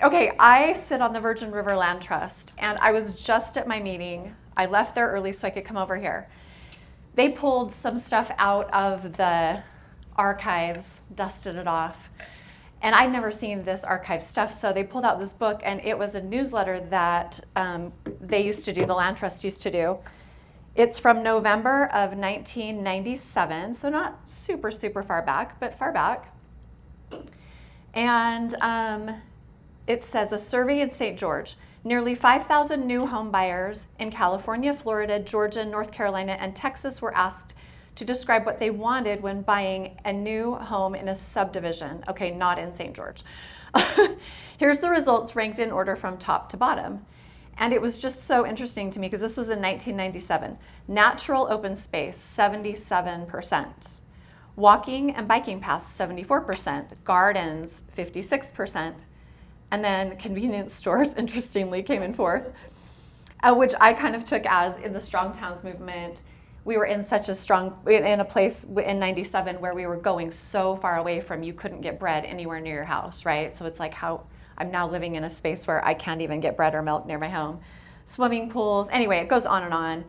Okay, I sit on the Virgin River Land Trust, and I was just at my meeting. I left there early so I could come over here. They pulled some stuff out of the archives, dusted it off, and I'd never seen this archive stuff, so they pulled out this book, and it was a newsletter that they used to do, the Land Trust used to do. It's from November of 1997, so not super, super far back, but far back. And it says, a survey in St. George. Nearly 5,000 new home buyers in California, Florida, Georgia, North Carolina, and Texas were asked to describe what they wanted when buying a new home in a subdivision. Okay, not in St. George. Here's the results ranked in order from top to bottom. And it was just so interesting to me because this was in 1997. Natural open space, 77%. Walking and biking paths, 74%. Gardens, 56%. And then convenience stores, interestingly, came in fourth, which I kind of took as in the Strong Towns movement. We were in such a in a place in 97 where we were going so far away from you couldn't get bread anywhere near your house, right? So it's like how I'm now living in a space where I can't even get bread or milk near my home. Swimming pools, anyway, it goes on.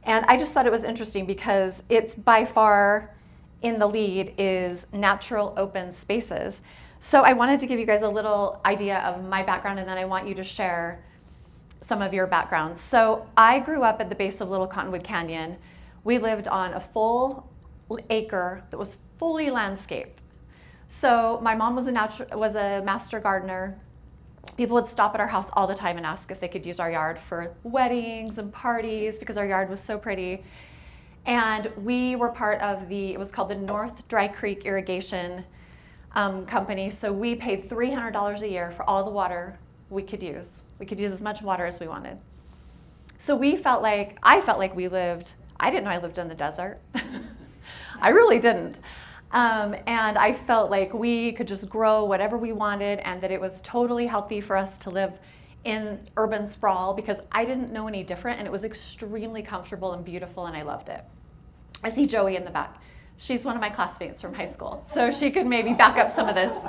And I just thought it was interesting because it's by far in the lead is natural open spaces. So I wanted to give you guys a little idea of my background, and then I want you to share some of your backgrounds. So I grew up at the base of Little Cottonwood Canyon. We lived on a full acre that was fully landscaped. So my mom was a master gardener. People would stop at our house all the time and ask if they could use our yard for weddings and parties because our yard was so pretty. And we were part of it was called the North Dry Creek Irrigation Company. So we paid $300 a year for all the water we could use. We could use as much water as we wanted. So I felt like I didn't know I lived in the desert. I really didn't. And I felt like we could just grow whatever we wanted and that it was totally healthy for us to live in urban sprawl because I didn't know any different, and it was extremely comfortable and beautiful, and I loved it. I see Joey in the back. She's one of my classmates from high school, so she could maybe back up some of this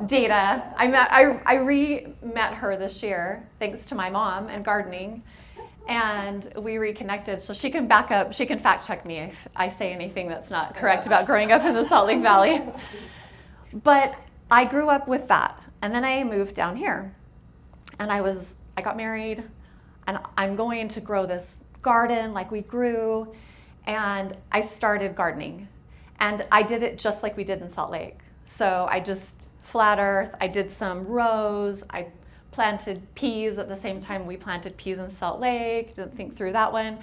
data. I re-met her this year thanks to my mom and gardening, and we reconnected, so she can back up, she can fact check me if I say anything that's not correct about growing up in the Salt Lake Valley. But I grew up with that, and then I moved down here, and I got married, and I'm going to grow this garden like we grew, and I started gardening. And I did it just like we did in Salt Lake. So I just flat earth, I did some rows, I planted peas at the same time we planted peas in Salt Lake, didn't think through that one.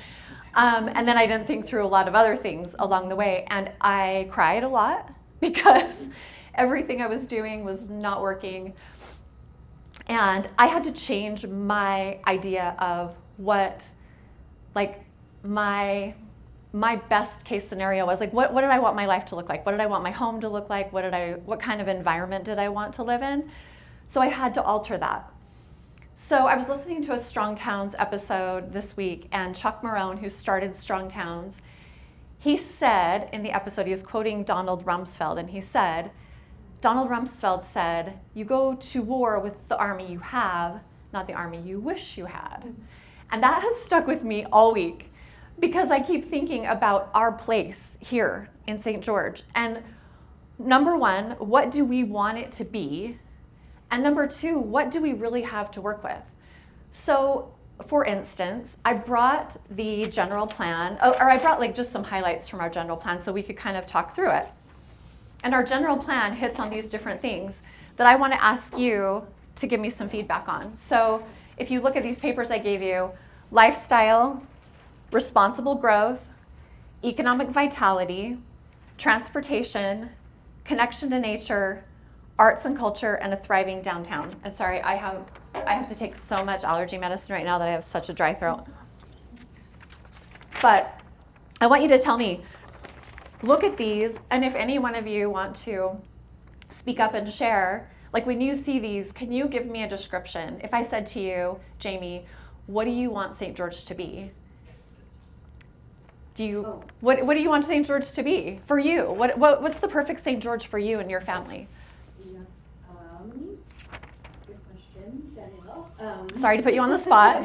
And then I didn't think through a lot of other things along the way. And I cried a lot because everything I was doing was not working. And I had to change my idea of what, like, my best case scenario was. Like, what did I want my life to look like? What did I want my home to look like? What kind of environment did I want to live in? So I had to alter that. So I was listening to a Strong Towns episode this week, and Chuck Marone, who started Strong Towns, he said in the episode, he was quoting Donald Rumsfeld, and he said, Donald Rumsfeld said, you go to war with the army you have, not the army you wish you had. And that has stuck with me all week because I keep thinking about our place here in St. George. And number one, what do we want it to be? And number two, what do we really have to work with? So for instance, I brought the general plan, or I brought like just some highlights from our general plan so we could kind of talk through it. And our general plan hits on these different things that I want to ask you to give me some feedback on. So if you look at these papers I gave you, lifestyle, responsible growth, economic vitality, transportation, connection to nature, arts and culture, and a thriving downtown. And sorry, I have to take so much allergy medicine right now that I have such a dry throat. But I want you to tell me, look at these, and if any one of you want to speak up and share, like when you see these, can you give me a description? If I said to you, Jamie, what do you want St. George to be? What do you want St. George to be for you? What's the perfect St. George for you and your family? Yeah, that's a good question. I'm Dannielle. Sorry to put you on the spot.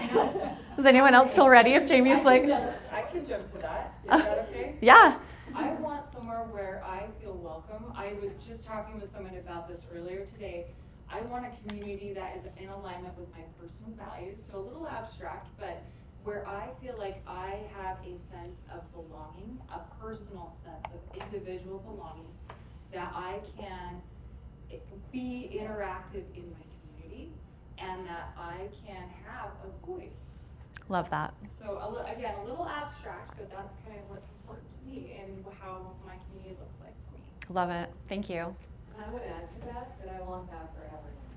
Does anyone else feel ready if Jamie's like... I can jump to that. Is that okay? Yeah. I want somewhere where I feel welcome. I was just talking with someone about this earlier today. I want a community that is in alignment with my personal values, so a little abstract, but where I feel like I have a sense of belonging, a personal sense of individual belonging, that I can be interactive in my community, and that I can have a voice. Love that. So again, a little abstract, but that's kind of what's important to me and how my community looks like for me. Love it. Thank you. I would add to that I want that for everyone,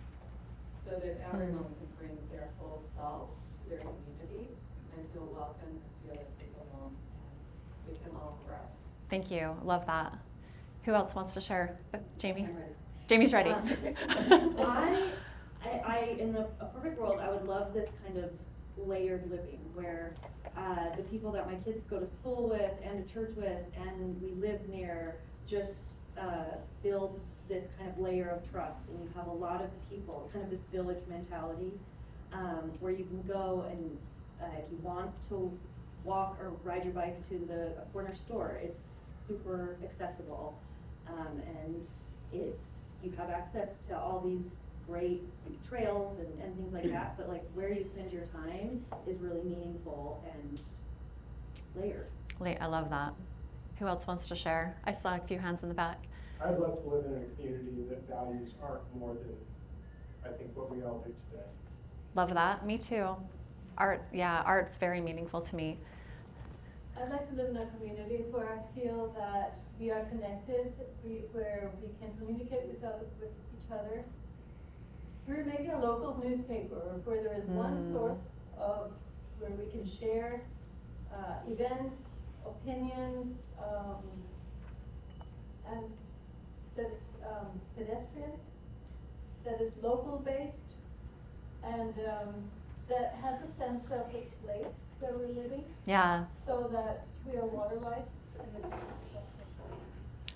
so that everyone can bring their whole self to their community and feel welcome and feel like they belong, and we can all grow. Thank you. Love that. Who else wants to share? Jamie? Jamie's ready. I in a perfect world, I would love this kind of layered living where the people that my kids go to school with and to church with and we live near just builds this kind of layer of trust, and you have a lot of people, kind of this village mentality, where you can go and if you want to walk or ride your bike to the corner store, it's super accessible, and you have access to all these great trails and things like that, but like where you spend your time is really meaningful and layered. I love that. Who else wants to share? I saw a few hands in the back. I'd love to live in a community that values art more than I think what we all do today. Love that. Me too. Art's very meaningful to me. I'd like to live in a community where I feel that we are connected, where we can communicate with each other through maybe a local newspaper, where there is one source of where we can share events, opinions, and that is pedestrian, that is local based, and that has a sense of the place where we're living. Yeah. So that we are water-wise.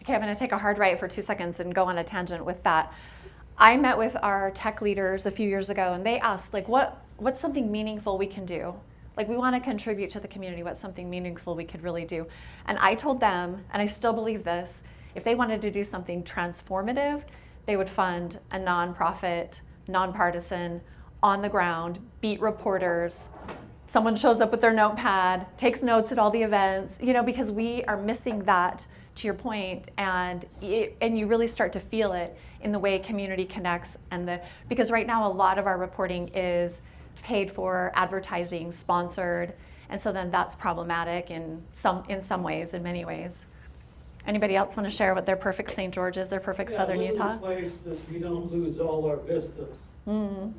Okay, I'm going to take a hard right for 2 seconds and go on a tangent with that. I met with our tech leaders a few years ago, and they asked, like, what's something meaningful we can do? Like, we want to contribute to the community. What's something meaningful we could really do? And I told them, and I still believe this, if they wanted to do something transformative, they would fund a nonprofit, nonpartisan, on the ground, beat reporters. Someone shows up with their notepad, takes notes at all the events, because we are missing that, to your point, and you really start to feel it in the way community connects, because right now a lot of our reporting is paid for, advertising, sponsored, and so then that's problematic in some ways, in many ways. Anybody else want to share what their perfect St. George is, their perfect Southern Utah? A place that we don't lose all our vistas. Mm-hmm.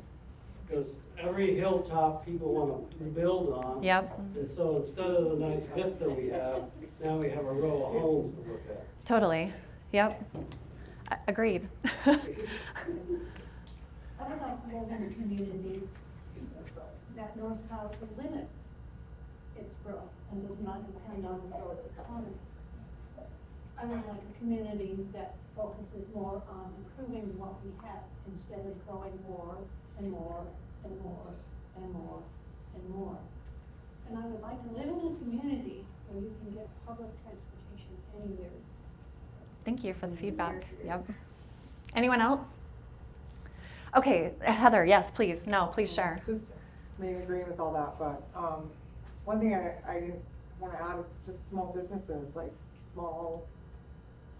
Because every hilltop people want to build on. Yep. And so instead of the nice vista we have, now we have a row of homes to look at. Totally. Yep. Agreed. I would like to live in a community that knows how to limit its growth and does not depend on the growth of economies. I would like a community that focuses more on improving what we have instead of growing more and more and more and more and more. And I would like to live in a community where you can get public transportation anywhere. Thank you for the feedback. Yep. Anyone else? Okay, Heather, yes, please. No, please share. Just maybe agreeing with all that, but one thing I want to add is just small businesses, like small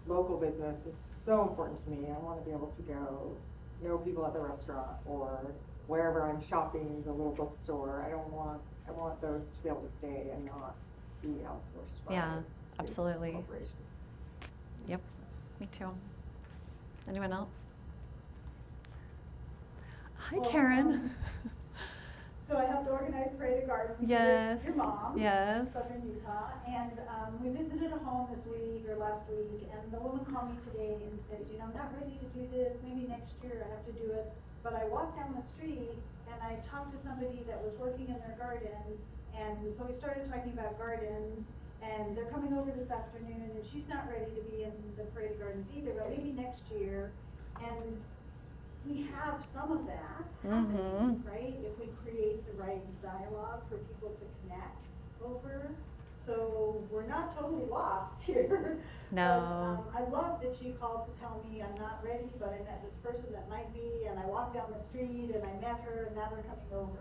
local business is so important to me. I want to be able to go know people at the restaurant or wherever I'm shopping, the little bookstore. I want those to be able to stay and not be outsourced by absolutely. corporations. Yep, me too. Anyone else? Hi, Karen. So I helped organize Parade of Gardens with your mom, Southern Utah, and we visited a home this week or last week, and the woman called me today and said, I'm not ready to do this, maybe next year I have to do it, but I walked down the street and I talked to somebody that was working in their garden, and so we started talking about gardens, and they're coming over this afternoon, and she's not ready to be in the Parade of Gardens either, but maybe next year, and we have some of that happening, right? If we create the right dialogue for people to connect over. So we're not totally lost here. No. But, I love that you called to tell me I'm not ready, but I met this person that might be, and I walked down the street and I met her, and now they're coming over.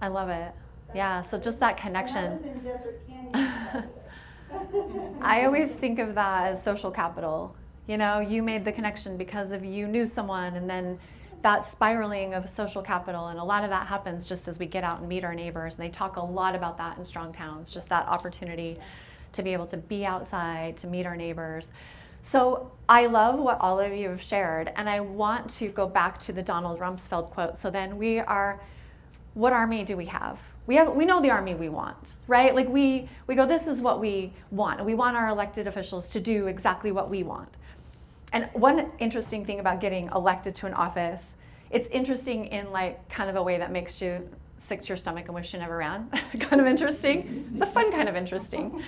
I love it. Yeah, so just that connection. And that was in Desert Canyon, by the way. I always think of that as social capital. You know, you made the connection because of you knew someone, and then that spiraling of social capital, and a lot of that happens just as we get out and meet our neighbors, and they talk a lot about that in Strong Towns, just that opportunity to be able to be outside, to meet our neighbors. So I love what all of you have shared, and I want to go back to the Donald Rumsfeld quote. So then what army do we have? We know the army we want, right? Like we go, this is what we want. We want our elected officials to do exactly what we want. And one interesting thing about getting elected to an office, it's interesting in like kind of a way that makes you sick to your stomach and wish you never ran. Kind of interesting, the fun kind of interesting.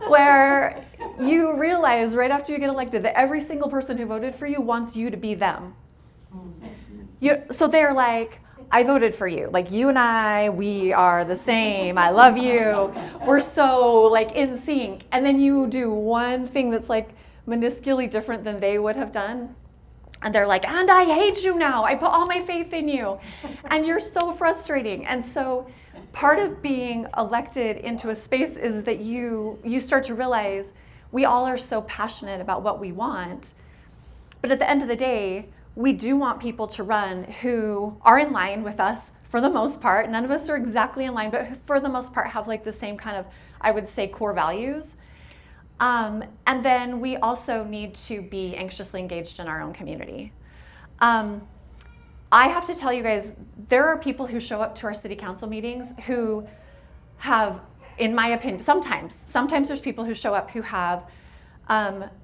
Where you realize right after you get elected that every single person who voted for you wants you to be them. So they're like, I voted for you. Like you and I, we are the same. I love you. We're so like in sync. And then you do one thing that's like minusculely different than they would have done. And they're like, and I hate you now. I put all my faith in you. And you're so frustrating. And so part of being elected into a space is that you start to realize we all are so passionate about what we want. But at the end of the day, we do want people to run who are in line with us for the most part. None of us are exactly in line, but for the most part have like the same kind of, I would say, core values. And then we also need to be anxiously engaged in our own community. I have to tell you guys, there are people who show up to our city council meetings who have, in my opinion, sometimes there's people who show up who have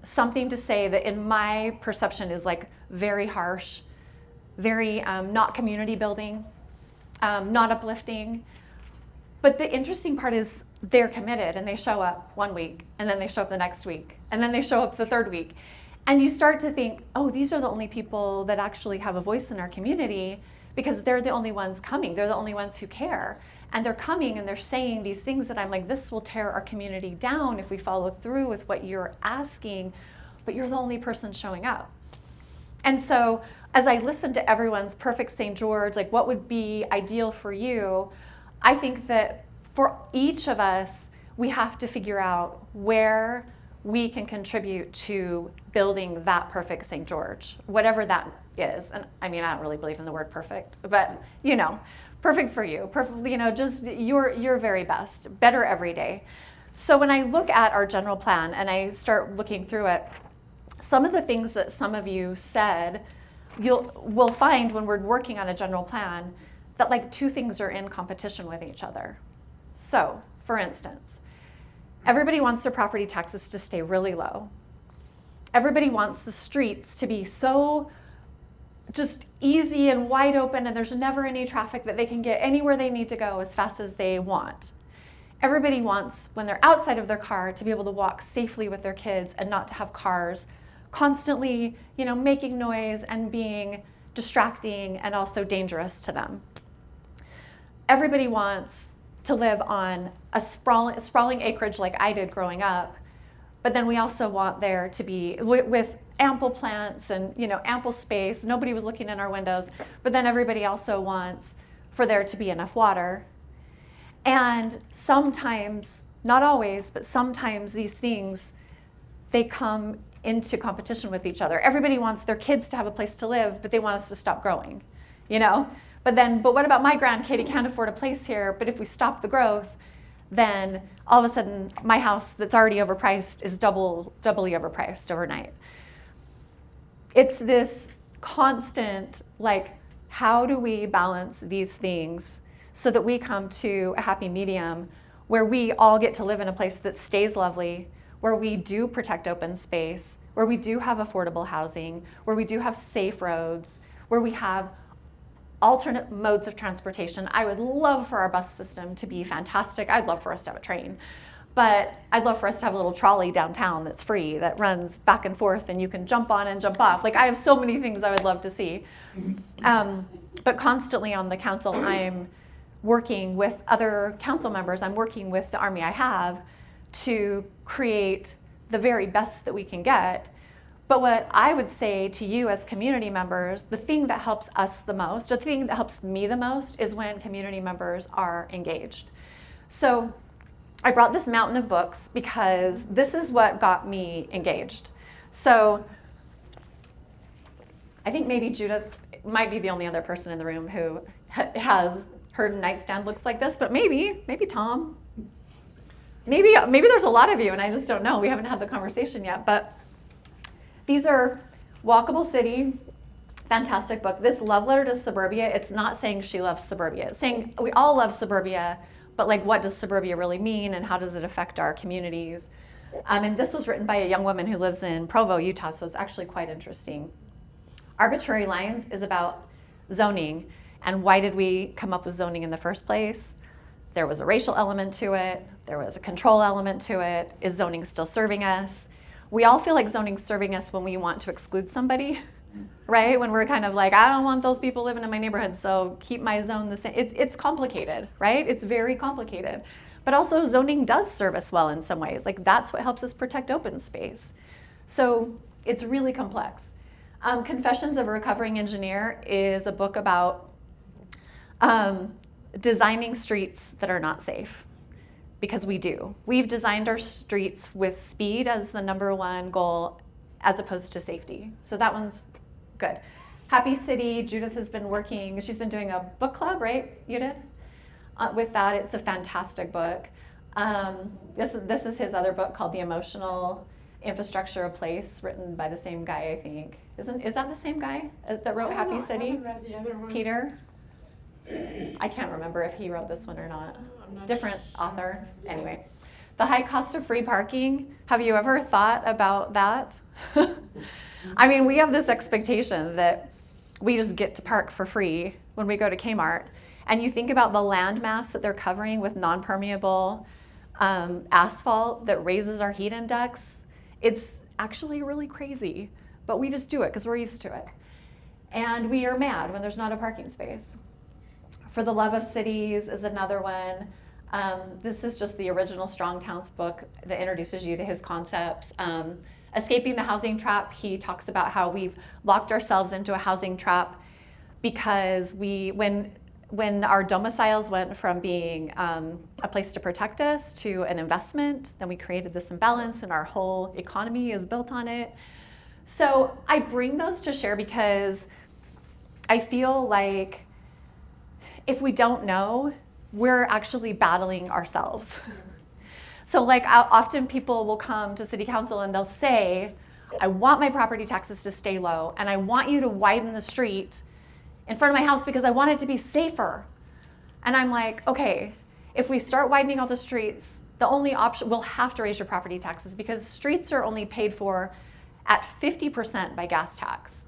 something to say that in my perception is like very harsh, very not community building, not uplifting. But the interesting part is they're committed and they show up one week and then they show up the next week and then they show up the third week. And you start to think, oh, these are the only people that actually have a voice in our community because they're the only ones coming. They're the only ones who care. And they're coming and they're saying these things that I'm like, this will tear our community down if we follow through with what you're asking, but you're the only person showing up. And so as I listen to everyone's perfect St. George, like what would be ideal for you, I think that for each of us, we have to figure out where we can contribute to building that perfect St. George, whatever that is. And I mean, I don't really believe in the word perfect, but you know, perfect for you, perfect, you know, just your very best, better every day. So when I look at our general plan and I start looking through it, some of the things that some of you said, we'll find when we're working on a general plan that like two things are in competition with each other. So, for instance, everybody wants their property taxes to stay really low. Everybody wants the streets to be so just easy and wide open and there's never any traffic, that they can get anywhere they need to go as fast as they want. Everybody wants, when they're outside of their car, to be able to walk safely with their kids and not to have cars constantly, you know, making noise and being distracting and also dangerous to them. Everybody wants to live on a sprawling acreage like I did growing up, but then we also want there to be with ample plants and, you know, ample space. Nobody was looking in our windows, but then everybody also wants for there to be enough water. And sometimes, not always, but sometimes these things, they come into competition with each other. Everybody wants their kids to have a place to live, but they want us to stop growing, you know? But what about my grandkid? He can't afford a place here, but if we stop the growth, then all of a sudden my house that's already overpriced is doubly overpriced overnight. It's this constant, like, how do we balance these things so that we come to a happy medium where we all get to live in a place that stays lovely, where we do protect open space, where we do have affordable housing, where we do have safe roads, where we have alternate modes of transportation. I would love for our bus system to be fantastic. I'd love for us to have a train. But I'd love for us to have a little trolley downtown that's free, that runs back and forth and you can jump on and jump off. Like, I have so many things I would love to see. But constantly on the council, I'm working with other council members. I'm working with the army I have to create the very best that we can get. But what I would say to you as community members, the thing that helps us the most, or the thing that helps me the most, is when community members are engaged. So I brought this mountain of books because this is what got me engaged. So I think maybe Judith might be the only other person in the room who has her nightstand looks like this, but maybe Tom. Maybe there's a lot of you and I just don't know. We haven't had the conversation yet, but these are Walkable City, fantastic book. This love letter to suburbia, it's not saying she loves suburbia. It's saying we all love suburbia, but like, what does suburbia really mean and how does it affect our communities? And this was written by a young woman who lives in Provo, Utah, so it's actually quite interesting. Arbitrary Lines is about zoning and why did we come up with zoning in the first place? There was a racial element to it. There was a control element to it. Is zoning still serving us? We all feel like zoning's serving us when we want to exclude somebody, right? When we're kind of like, I don't want those people living in my neighborhood, so keep my zone the same. It's complicated, right? It's very complicated. But also zoning does serve us well in some ways. Like, that's what helps us protect open space. So it's really complex. Confessions of a Recovering Engineer is a book about designing streets that are not safe, because we do. We've designed our streets with speed as the number one goal as opposed to safety. So that one's good. Happy City, Judith has been working, she's been doing a book club, right? You did? With that, it's a fantastic book. This is his other book called The Emotional Infrastructure of Place, written by the same guy, I think. Is that the same guy that wrote Happy City? I haven't read the other one. Peter? I can't remember if he wrote this one or not. Different author. Anyway, the high cost of free parking. Have you ever thought about that? I mean, we have this expectation that we just get to park for free when we go to Kmart. And you think about the land mass that they're covering with non-permeable asphalt that raises our heat index. It's actually really crazy, but we just do it because we're used to it. And we are mad when there's not a parking space. For the Love of Cities is another one. This is just the original Strong Towns book that introduces you to his concepts. Escaping the Housing Trap, he talks about how we've locked ourselves into a housing trap because when our domiciles went from being a place to protect us to an investment, then we created this imbalance and our whole economy is built on it. So I bring those to share because I feel like if we don't know, we're actually battling ourselves. So like often people will come to City Council and they'll say, I want my property taxes to stay low and I want you to widen the street in front of my house because I want it to be safer. And I'm like, okay, if we start widening all the streets, the only option, we'll have to raise your property taxes because streets are only paid for at 50% by gas tax.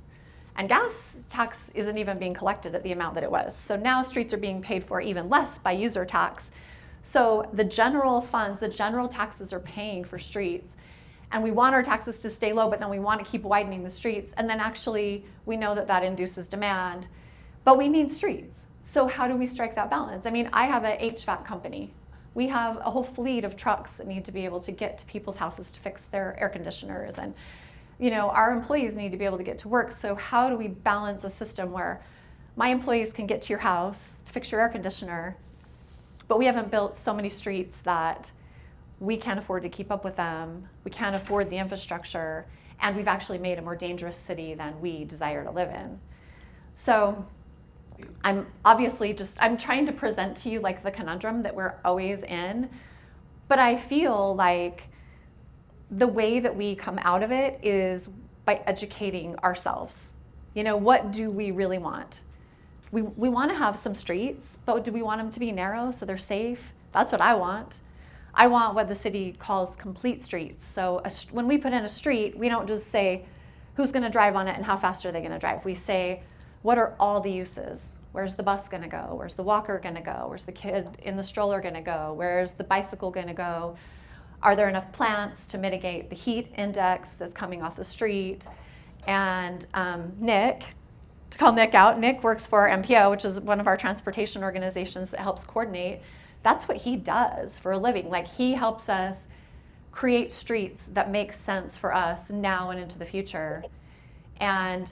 And gas tax isn't even being collected at the amount that it was. So now streets are being paid for even less by user tax. So the general funds, the general taxes are paying for streets. And we want our taxes to stay low, but then we want to keep widening the streets. And then actually we know that that induces demand, but we need streets. So how do we strike that balance? I mean, I have an HVAC company. We have a whole fleet of trucks that need to be able to get to people's houses to fix their air conditioners. And our employees need to be able to get to work. So how do we balance a system where my employees can get to your house to fix your air conditioner, but we haven't built so many streets that we can't afford to keep up with them. We can't afford the infrastructure, and we've actually made a more dangerous city than we desire to live in. So I'm trying to present to you like the conundrum that we're always in, but I feel like the way that we come out of it is by educating ourselves. What do we really want? We want to have some streets, but do we want them to be narrow so they're safe? That's what I want. I want what the city calls complete streets. So when we put in a street, we don't just say who's going to drive on it and how fast are they going to drive. We say, what are all the uses? Where's the bus going to go? Where's the walker going to go? Where's the kid in the stroller going to go? Where's the bicycle going to go? Are there enough plants to mitigate the heat index that's coming off the street? And Nick, to call Nick out, Nick works for MPO, which is one of our transportation organizations that helps coordinate. That's what he does for a living. Like, he helps us create streets that make sense for us now and into the future. And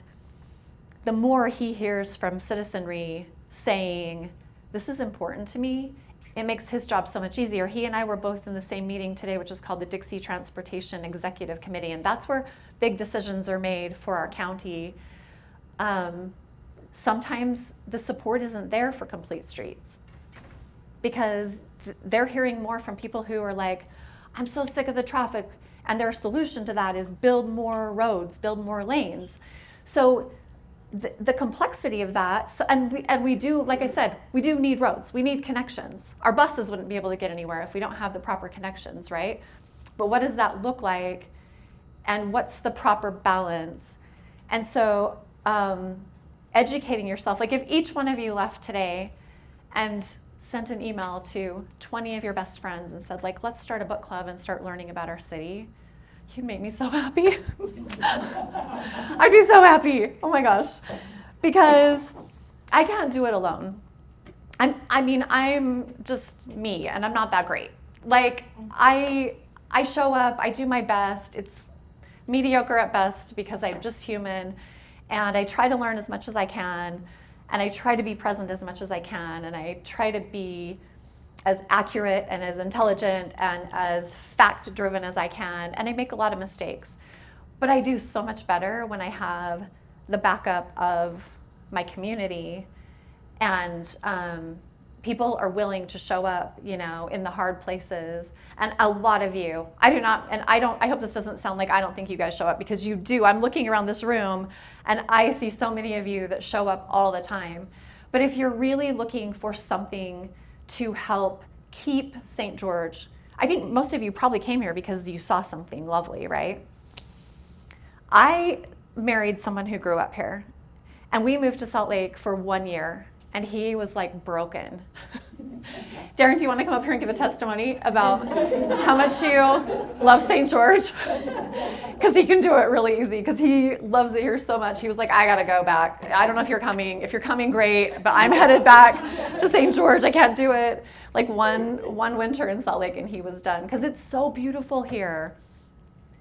the more he hears from citizenry saying, this is important to me, it makes his job so much easier. He and I were both in the same meeting today, which is called the Dixie Transportation Executive Committee, and that's where big decisions are made for our county. Sometimes the support isn't there for complete streets because they're hearing more from people who are like, I'm so sick of the traffic, and their solution to that is build more roads, build more lanes. So the complexity of that, and we do, like I said, we do need roads. We need connections. Our buses wouldn't be able to get anywhere if we don't have the proper connections, right? But what does that look like? And what's the proper balance? And so educating yourself, like if each one of you left today and sent an email to 20 of your best friends and said, like, let's start a book club and start learning about our city, you'd make me so happy. I'd be so happy. Oh my gosh. Because I can't do it alone. I'm just me, and I'm not that great. Like, I show up, I do my best. It's mediocre at best because I'm just human, and I try to learn as much as I can, and I try to be present as much as I can, and I try to be as accurate and as intelligent and as fact-driven as I can, and I make a lot of mistakes. But I do so much better when I have the backup of my community, and people are willing to show up, you know, in the hard places. And a lot of you, I hope this doesn't sound like I don't think you guys show up, because you do. I'm looking around this room and I see so many of you that show up all the time. But if you're really looking for something to help keep St. George, I think most of you probably came here because you saw something lovely, right? I married someone who grew up here, and we moved to Salt Lake for 1 year, and he was like broken. Darren, do you want to come up here and give a testimony about how much you love St. George? Because he can do it really easy, because he loves it here so much. He was like, I gotta go back. I don't know if you're coming. If you're coming, great, but I'm headed back to St. George. I can't do it. Like one winter in Salt Lake, and he was done, because it's so beautiful here.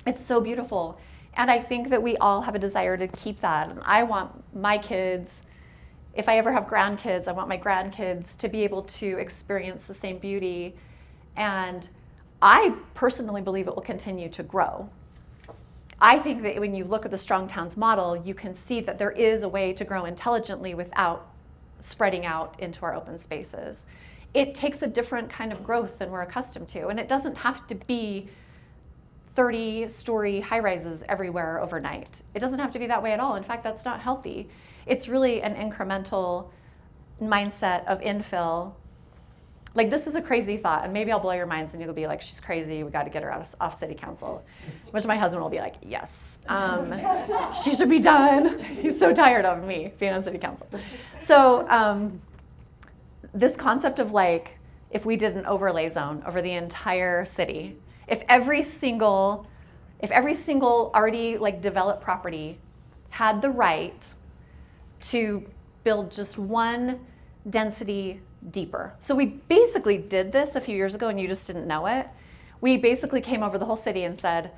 It's so beautiful. And I think that we all have a desire to keep that. And I want my kids, if I ever have grandkids, I want my grandkids to be able to experience the same beauty. And I personally believe it will continue to grow. I think that when you look at the Strong Towns model, you can see that there is a way to grow intelligently without spreading out into our open spaces. It takes a different kind of growth than we're accustomed to. And it doesn't have to be 30-story high-rises everywhere overnight. It doesn't have to be that way at all. In fact, that's not healthy. It's really an incremental mindset of infill. Like, this is a crazy thought, and maybe I'll blow your minds and you'll be like, she's crazy, we got to get her off City Council, which my husband will be like, yes, she should be done. He's so tired of me being on City Council. So this concept of, like, if we did an overlay zone over the entire city, if every single already, like, developed property had the right to build just one density deeper. So we basically did this a few years ago, and you just didn't know it. We basically came over the whole city and said,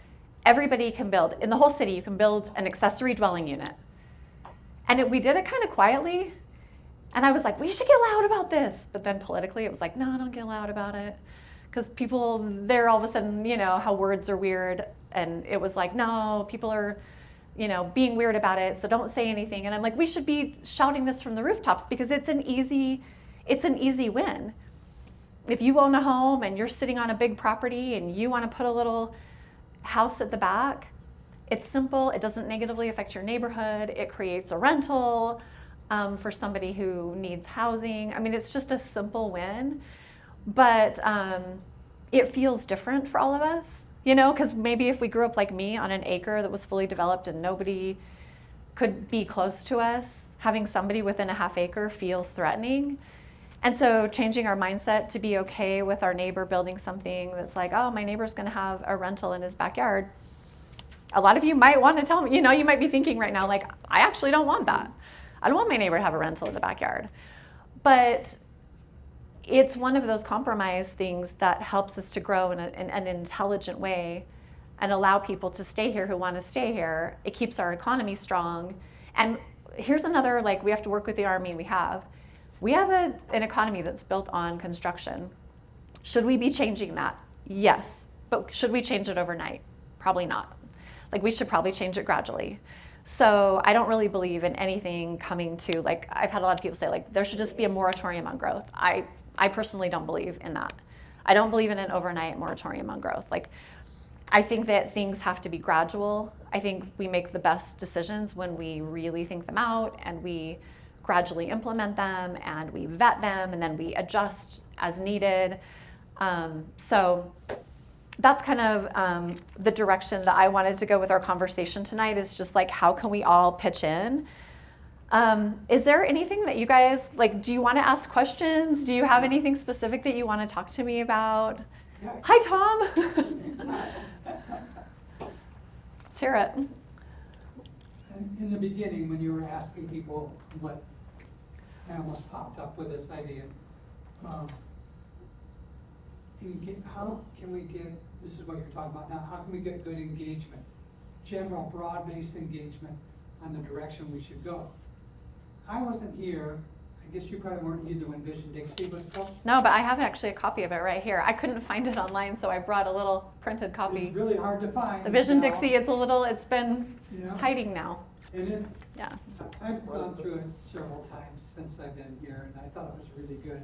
everybody can build. In the whole city, you can build an accessory dwelling unit. And we did it kind of quietly. And I was like, we should get loud about this. But then politically, it was like, no, don't get loud about it. Because people, they're all of a sudden, you know, how words are weird. And it was like, no, people are, you know, being weird about it, so don't say anything. And I'm like, we should be shouting this from the rooftops, because it's an easy win. If you own a home and you're sitting on a big property and you want to put a little house at the back, it's simple. It doesn't negatively affect your neighborhood. It creates a rental for somebody who needs housing. I mean, it's just a simple win. But it feels different for all of us, you know, because maybe if we grew up like me on an acre that was fully developed and nobody could be close to us, having somebody within a half acre feels threatening. And so changing our mindset to be okay with our neighbor building something that's like, oh, my neighbor's going to have a rental in his backyard. A lot of you might want to tell me, you might be thinking right now, like, I actually don't want that. I don't want my neighbor to have a rental in the backyard. But it's one of those compromise things that helps us to grow in an intelligent way and allow people to stay here who want to stay here. It keeps our economy strong. And here's another, like, we have to work with the Army. We have an economy that's built on construction. Should we be changing that? Yes. But should we change it overnight? Probably not. Like, we should probably change it gradually. So I don't really believe in anything coming to, like, I've had a lot of people say, like, there should just be a moratorium on growth. I personally don't believe in that. I don't believe in an overnight moratorium on growth. Like, I think that things have to be gradual. I think we make the best decisions when we really think them out and we gradually implement them and we vet them and then we adjust as needed. So that's kind of the direction that I wanted to go with our conversation tonight, is just like, how can we all pitch in? Is there anything that you guys, like, do you want to ask questions? Do you have anything specific that you want to talk to me about? Yeah. Hi, Tom. Let's hear it. In the beginning, when you were asking people what, I almost popped up with this idea. How can we get, this is what you're talking about now, how can we get good engagement? General, broad-based engagement on the direction we should go. I wasn't here, I guess you probably weren't either when Vision Dixie was built. No, but I have actually a copy of it right here. I couldn't find it online, so I brought a little printed copy. It's really hard to find. The Vision now. Dixie, it's been Yeah. hiding now. And then Yeah. I've gone through it several times since I've been here, and I thought it was really good.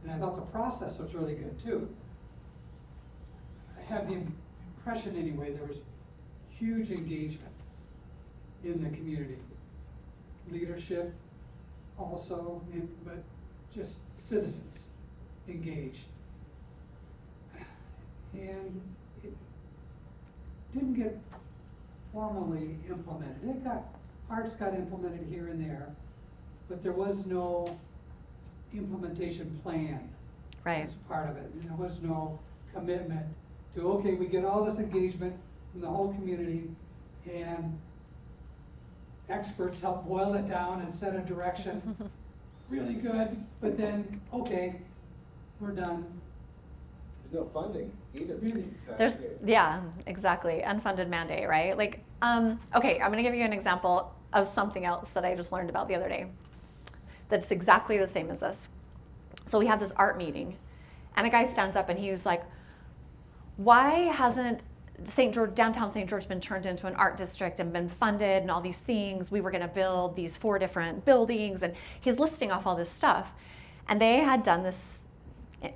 And I thought the process was really good too. I have the impression anyway, there was huge engagement in the community. Leadership also, but just citizens engaged. And it didn't get formally implemented. Parts got implemented here and there, but there was no implementation plan Right. as part of it. And there was no commitment to, okay, we get all this engagement from the whole community, and experts help boil it down and set a direction. Really good, but then, okay, we're done. There's no funding either. Really? Yeah, exactly. Unfunded mandate, right? Like, okay, I'm gonna give you an example of something else that I just learned about the other day that's exactly the same as this. So we have this art meeting, and a guy stands up and he was like, why hasn't downtown St. George been turned into an art district and been funded and all these things? We were gonna build these 4 different buildings, and he's listing off all this stuff. And they had done this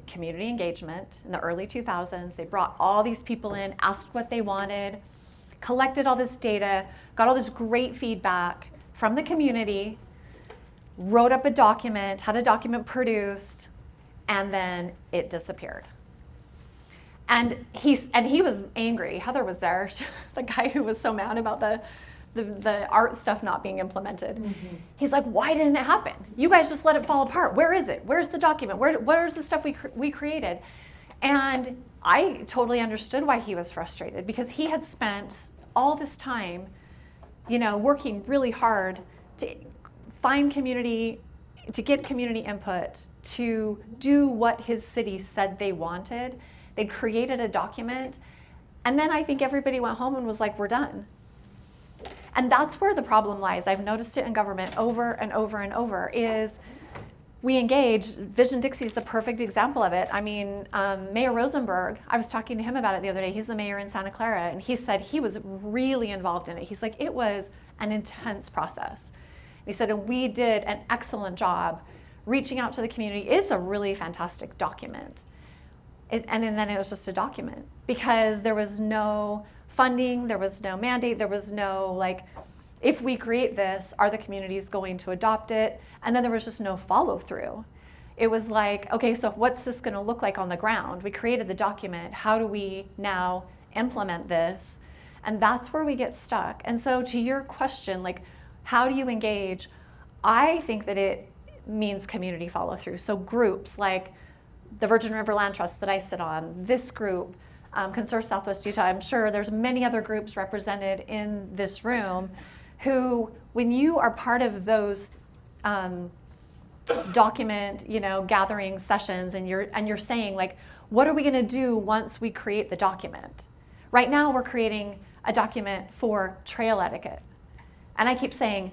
community engagement in the early 2000s. They brought all these people in, asked what they wanted, collected all this data, got all this great feedback from the community, wrote up a document, had a document produced, and then it disappeared. And he was angry. Heather was there, the guy who was so mad about the art stuff not being implemented. Mm-hmm. He's like, why didn't it happen? You guys just let it fall apart. Where is it? Where's the document? Where's the stuff we created? And I totally understood why he was frustrated, because he had spent all this time, working really hard to find community, to get community input, to do what his city said they wanted. They'd created a document, and then I think everybody went home and was like, we're done. And that's where the problem lies. I've noticed it in government over and over and over, is we engage. Vision Dixie is the perfect example of it. I mean, Mayor Rosenberg, I was talking to him about it the other day. He's the mayor in Santa Clara, and he said he was really involved in it. He's like, it was an intense process. He said, and we did an excellent job reaching out to the community. It's a really fantastic document. And then it was just a document, because there was no funding, there was no mandate, there was no, like, if we create this, are the communities going to adopt it? And then there was just no follow through. It was like, okay, so what's this gonna look like on the ground? We created the document, how do we now implement this? And that's where we get stuck. And so to your question, like, how do you engage? I think that means community follow through. So groups like the Virgin River Land Trust that I sit on, this group, Conserve Southwest Utah, I'm sure there's many other groups represented in this room who, when you are part of those document, gathering sessions, and you're saying like, what are we going to do once we create the document? Right now we're creating a document for trail etiquette. And I keep saying,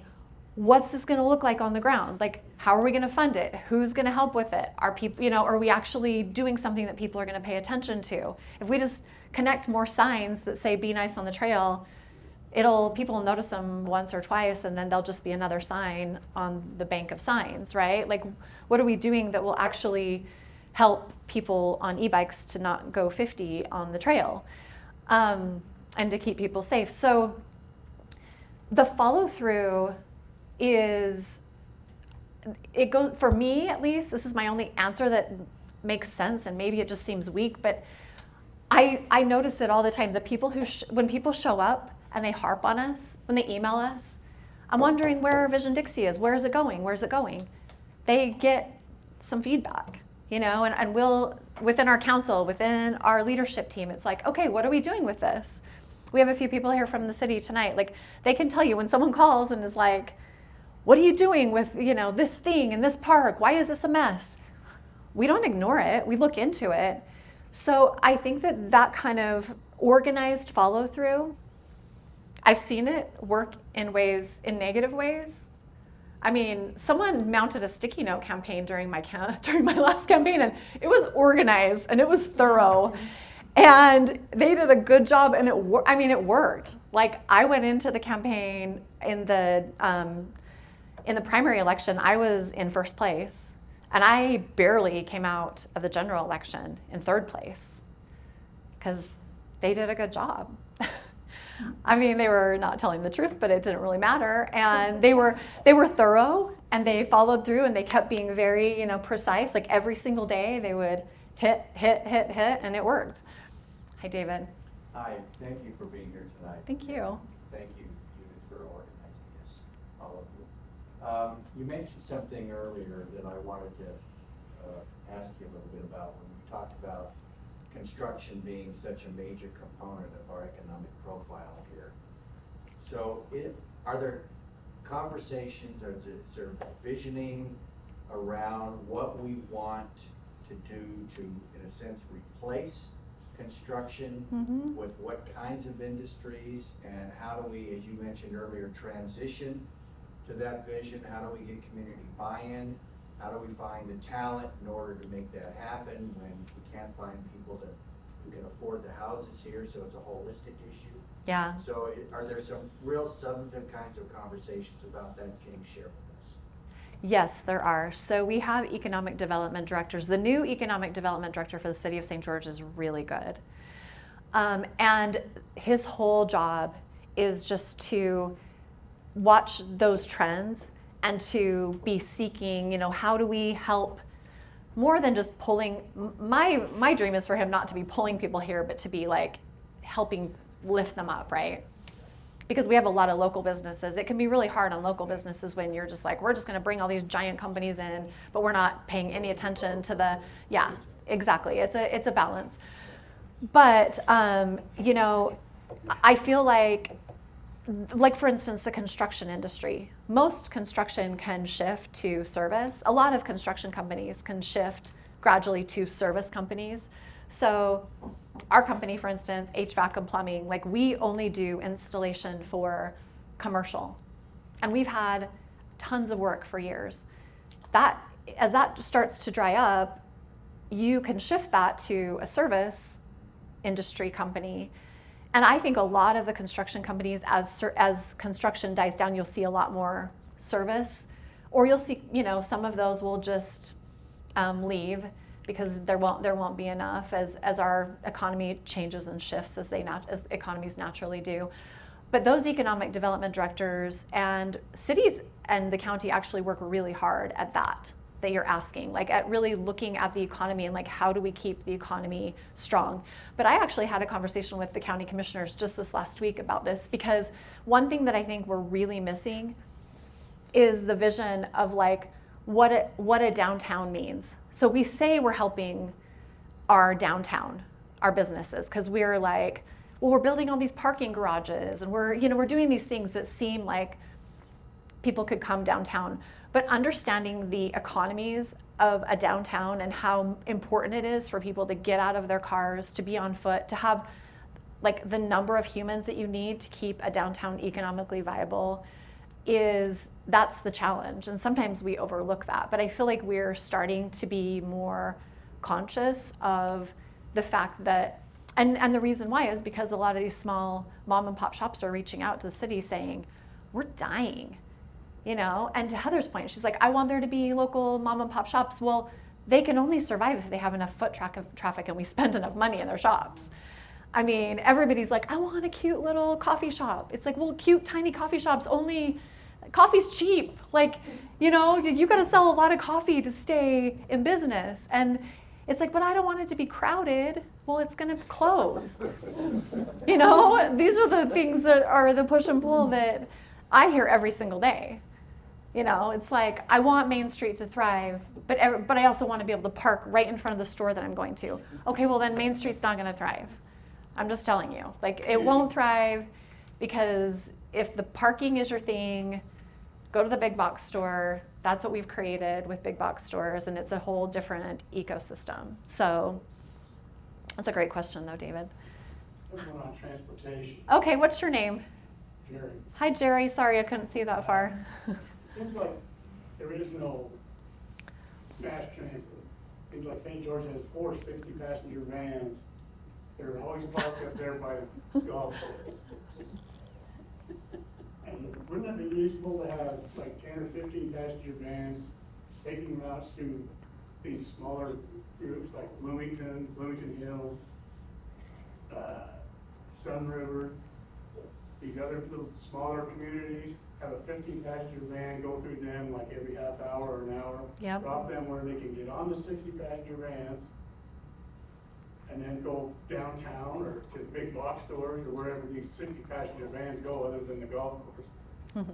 what's this going to look like on the ground? Like, how are we going to fund it? Who's going to help with it? Are people, are we actually doing something that people are going to pay attention to? If we just connect more signs that say be nice on the trail, people will notice them once or twice, and then they'll just be another sign on the bank of signs, right? Like, what are we doing that will actually help people on e-bikes to not go 50 on the trail, and to keep people safe? So the follow through is, it goes, for me at least, this is my only answer that makes sense, and maybe it just seems weak, but I notice it all the time. The people when people show up and they harp on us, when they email us, I'm wondering where Vision Dixie is. Where is it going? Where's it going? They get some feedback, and we'll, within our council, within our leadership team, it's like, okay, what are we doing with this? We have a few people here from the city tonight. Like, they can tell you when someone calls and is like, what are you doing with, this thing in this park? Why is this a mess? We don't ignore it. We look into it. So I think that kind of organized follow through, I've seen it work in negative ways. I mean, someone mounted a sticky note campaign during my last campaign, and it was organized and it was thorough, and they did a good job, and it worked. Like, I went into the campaign in the primary election, I was in first place, and I barely came out of the general election in third place because they did a good job. I mean, they were not telling the truth, but it didn't really matter. And they were thorough, and they followed through, and they kept being very, precise. Like, every single day they would hit, and it worked. Hi, David. Hi, thank you for being here tonight. Thank you. Thank you, Judith, for organizing this, all of you. You mentioned something earlier that I wanted to ask you a little bit about when you talked about construction being such a major component of our economic profile here. So are there conversations, or is there visioning around what we want to do to, in a sense, replace construction with what kinds of industries, and how do we, as you mentioned earlier, transition to that vision? How do we get community buy-in? How do we find the talent in order to make that happen when we can't find people who can afford the houses here? So it's a holistic issue. Yeah. So are there some real substantive kinds of conversations about that? Can you share with us? Yes, there are. So we have economic development directors. The new economic development director for the city of St. George is really good. And his whole job is just to watch those trends and to be seeking, how do we help, more than just pulling. My dream is for him not to be pulling people here, but to be like helping lift them up, right? Because we have a lot of local businesses. It can be really hard on local businesses when you're just like, we're just going to bring all these giant companies in, but we're not paying any attention to the, yeah, exactly. It's a balance. But, I feel like for instance, the construction industry. Most construction can shift to service. A lot of construction companies can shift gradually to service companies. So our company, for instance, HVAC and plumbing, like, we only do installation for commercial. And we've had tons of work for years. As that starts to dry up, you can shift that to a service industry company. And I think a lot of the construction companies, as construction dies down, you'll see a lot more service, or you'll see, some of those will just leave because there won't be enough as our economy changes and shifts as economies naturally do. But those economic development directors and cities and the county actually work really hard at that you're asking, like at really looking at the economy and like, how do we keep the economy strong? But I actually had a conversation with the county commissioners just this last week about this, because one thing that I think we're really missing is the vision of like, what a downtown means. So we say we're helping our downtown, our businesses, because we're like, well, we're building all these parking garages and we're doing these things that seem like people could come downtown. But understanding the economies of a downtown and how important it is for people to get out of their cars, to be on foot, to have like the number of humans that you need to keep a downtown economically viable, that's the challenge. And sometimes we overlook that. But I feel like we're starting to be more conscious of the fact that, and the reason why is because a lot of these small mom and pop shops are reaching out to the city saying, we're dying, and to Heather's point, she's like, I want there to be local mom and pop shops. Well, they can only survive if they have enough foot traffic and we spend enough money in their shops. I mean, everybody's like, I want a cute little coffee shop. It's like, well, cute tiny coffee shops, only coffee's cheap. Like, you got to sell a lot of coffee to stay in business. And it's like, but I don't want it to be crowded. Well, it's going to close. These are the things that are the push and pull that I hear every single day. It's like, I want Main Street to thrive, but I also want to be able to park right in front of the store that I'm going to. Okay, well then Main Street's not going to thrive. I'm just telling you, like, it won't thrive, because if the parking is your thing, go to the big box store. That's what we've created with big box stores, and it's a whole different ecosystem. So that's a great question though, David. One on transportation. Okay, what's your name? Jerry. Hi, Jerry. Sorry, I couldn't see that far. Seems like there is no mass transit. Seems like St. George has 4 60-passenger vans. They're always parked up there by the golf course. And wouldn't it be useful to have like 10 or 15 passenger vans taking routes to these smaller groups like Bloomington Hills, Sun River, these other little smaller communities, have a 15-passenger van go through them like every half hour or an hour. Yep. Drop them where they can get on the 60-passenger vans and then go downtown or to big box stores or wherever these 60-passenger vans go other than the golf course.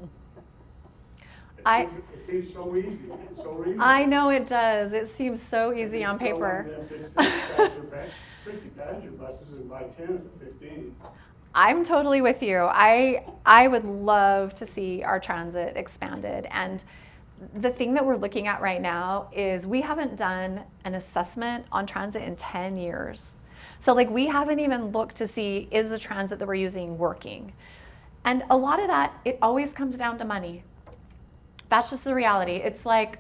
It seems so easy. It's so easy. I know it does. It seems so easy on paper. 60-passenger buses and buy 10 or 15. I'm totally with you. I would love to see our transit expanded. And the thing that we're looking at right now is we haven't done an assessment on transit in 10 years. So like we haven't even looked to see, is the transit that we're using working? And a lot of that, it always comes down to money. That's just the reality. It's like,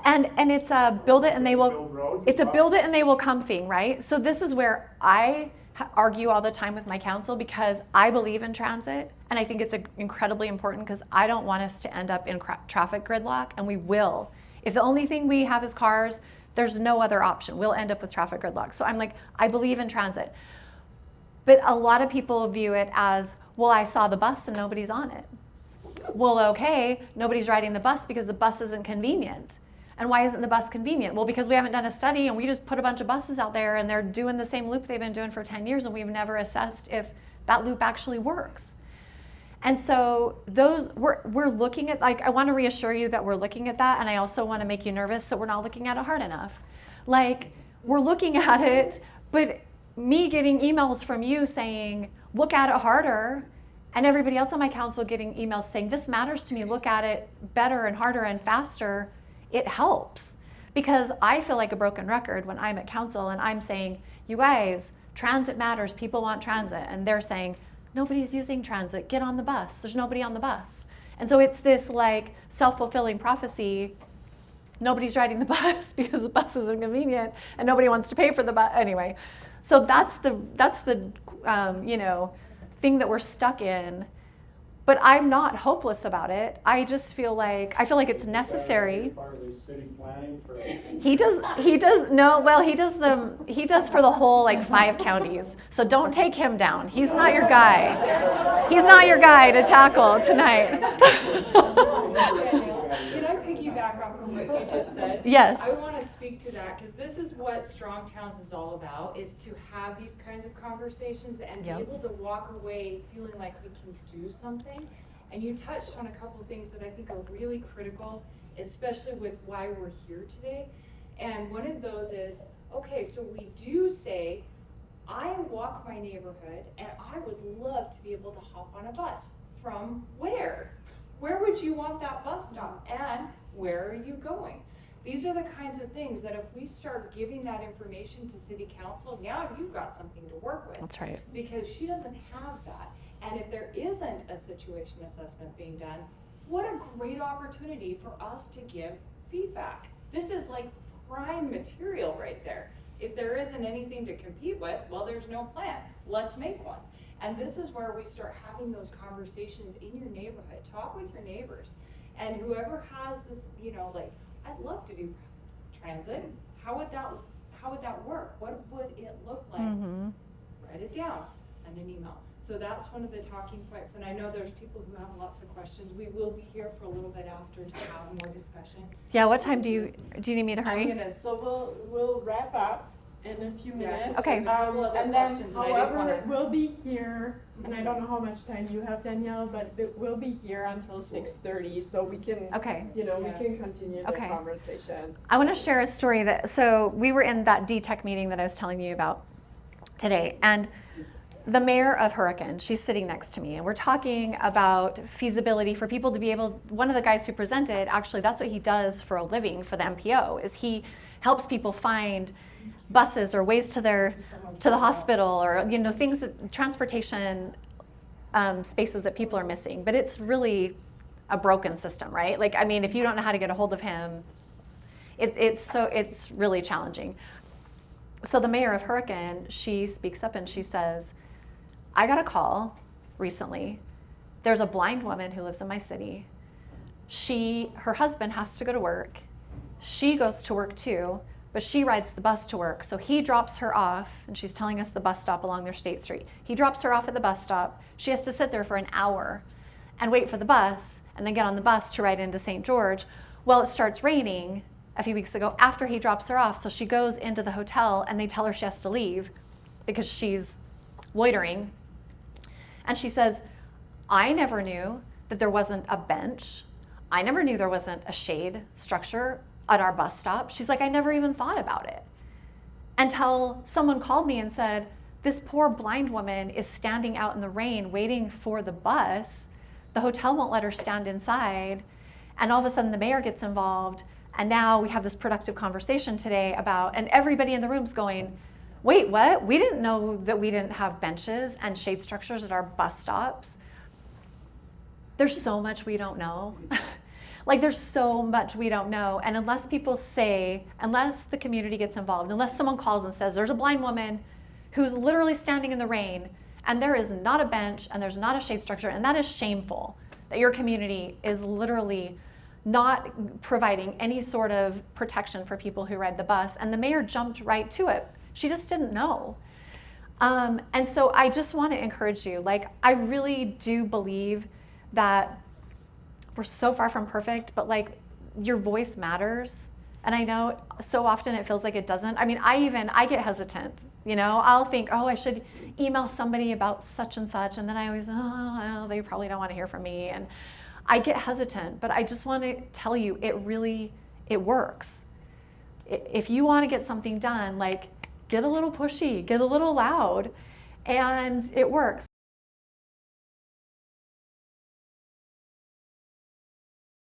and it's a build it and they will, it's a build it and they will come thing, right? So this is where I argue all the time with my council, because I believe in transit and I think it's incredibly important, because I don't want us to end up in traffic gridlock, and we will. If the only thing we have is cars, there's no other option. We'll end up with traffic gridlock. So I'm like, I believe in transit. But a lot of people view it as, well, I saw the bus and nobody's on it. Well, okay, nobody's riding the bus because the bus isn't convenient. And why isn't the bus convenient? Well, because we haven't done a study and we just put a bunch of buses out there and they're doing the same loop they've been doing for 10 years and we've never assessed if that loop actually works. And so we're looking at, like, I want to reassure you that we're looking at that, and I also want to make you nervous that we're not looking at it hard enough. Like, we're looking at it, but me getting emails from you saying, look at it harder, and everybody else on my council getting emails saying, this matters to me, look at it better and harder and faster, it helps. Because I feel like a broken record when I'm at council and I'm saying, you guys, transit matters, people want transit, and they're saying, nobody's using transit, get on the bus, there's nobody on the bus. And so it's this like self-fulfilling prophecy, nobody's riding the bus because the bus is inconvenient and nobody wants to pay for the bus. Anyway, so that's the thing that we're stuck in. But I'm not hopeless about it. I just feel like it's necessary. Part of the city planning for He does for the whole like 5 counties. So don't take him down. He's not your guy. He's not your guy to tackle tonight. Can I piggyback off of what you just said? Yes. I want to speak to that, because this is what Strong Towns is all about, is to have these kinds of conversations and Yep. be able to walk away feeling like we can do something. And you touched on a couple of things that I think are really critical, especially with why we're here today. And one of those is, okay, so we do say, I walk my neighborhood and I would love to be able to hop on a bus. From where? Where would you want that bus stop? And where are you going? These are the kinds of things that if we start giving that information to City Council, now you've got something to work with. That's right. Because she doesn't have that. And if there isn't a situation assessment being done, what a great opportunity for us to give feedback. This is like prime material right there. If there isn't anything to compete with, well, there's no plan. Let's make one. And this is where we start having those conversations in your neighborhood. Talk with your neighbors. And whoever has this, you know, like, I'd love to do transit. How would that work? What would it look like? Write it down, send an email. So that's one of the talking points. And I know there's people who have lots of questions. We will be here for a little bit after to have more discussion. Yeah, what time do you need me to hurry? So we'll wrap up in a few minutes. Okay. And then, questions, and I didn't however, wanna- we'll be here, and I don't know how much time you have, Danielle, but we'll be here until 6:30, so we can, Okay. we can continue the Okay. conversation. I want to share a story so we were in that DTEC meeting that I was telling you about today, and the mayor of Hurricane, she's sitting next to me, and we're talking about feasibility for people to be able, one of the guys who presented, actually that's what he does for a living for the MPO, is he helps people find buses or ways to the hospital, or things transportation spaces that people are missing. But it's really a broken system, right? Like, I mean, if you don't know how to get a hold of him, it's really challenging. So the mayor of Hurricane, she speaks up and she says, I got a call recently. There's a blind woman who lives in my city. Her husband has to go to work. She goes to work too, but she rides the bus to work. So he drops her off, and she's telling us the bus stop along their state street. He drops her off at the bus stop. She has to sit there for an hour and wait for the bus, and then get on the bus to ride into St. George. Well, it starts raining a few weeks ago after he drops her off. So she goes into the hotel, and they tell her she has to leave because she's loitering. And she says, I never knew that there wasn't a bench. I never knew there wasn't a shade structure at our bus stop. She's like, I never even thought about it until someone called me and said, this poor blind woman is standing out in the rain waiting for the bus. The hotel won't let her stand inside. And all of a sudden the mayor gets involved. And now we have this productive conversation today and everybody in the room's going, wait, what? We didn't know that we didn't have benches and shade structures at our bus stops. There's so much we don't know. Like, there's so much we don't know. And unless the community gets involved, unless someone calls and says, there's a blind woman who's literally standing in the rain, and there is not a bench, and there's not a shade structure, and that is shameful, that your community is literally not providing any sort of protection for people who ride the bus. And the mayor jumped right to it. She just didn't know. And so I just want to encourage you, like, I really do believe that we're so far from perfect, but like, your voice matters. And I know so often it feels like it doesn't. I mean, I get hesitant, I'll think, I should email somebody about such and such. And then I always, well, they probably don't want to hear from me. And I get hesitant, but I just want to tell you, it works. If you want to get something done, like, get a little pushy, get a little loud, and it works.